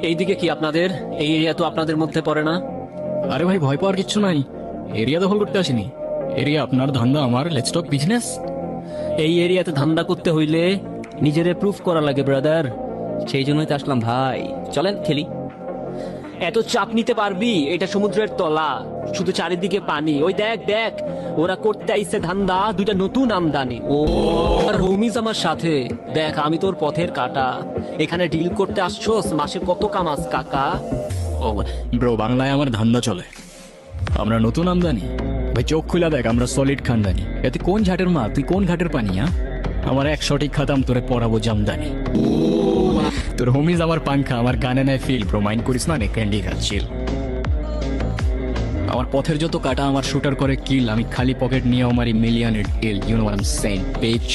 এইদিকে কি আপনাদের? এই এরিয়া তো আপনাদের মধ্যে পড়ে না। আরে ভাই, ভয় পাওয়ার কিচ্ছু নাই। এরিয়া দখল করতে আসিনি। এরিয়া আপনার, ধান্দা আমার। Let's talk business. এই এরিয়াতে ধান্দা করতে হইলে নিজেরে প্রুফ করা লাগে ব্রাদার, সেই জন্যই তো আসলাম ভাই। চলেন খেলি। এত চাপ নিতে পারবি? এটা সমুদ্রের তলা, শুধু চারিদিকে পানি। ওই দেখ দেখ, ওরা করতে আইছে ধান্দা, দুইটা নতুন আমদানি। ও আর হোমিজ আমার সাথে। দেখ, আমি তোর পথের কাটা। এখানে ডিল করতে আসছোস, মাসে কত কামাস কাকা? ও ব্রো, বাংলায় আমার ধান্দা চলে। আমরা নতুন আমদানি। ভাই চোখ খুলে দেখ, আমরা সলিড খানদানি। এতে কোন ঝাটের মা, তুই কোন ঘাটের পানি? আমার এক সঠিক খাতাম, তোরে পড়াবো জামদানি। তোর হোমিজ আমার পাংখা, আমার গানে নেয় ফিল। ব্রো মাইন্ড করিস না, নে ক্যান্ডি খাচ্ছিল। আমার পথের যত কাটা আমার শুটার করে কিল। আমি খালি পকেট নিয়ে আমার মিলিয়নের deal. You know what I am saying, beach.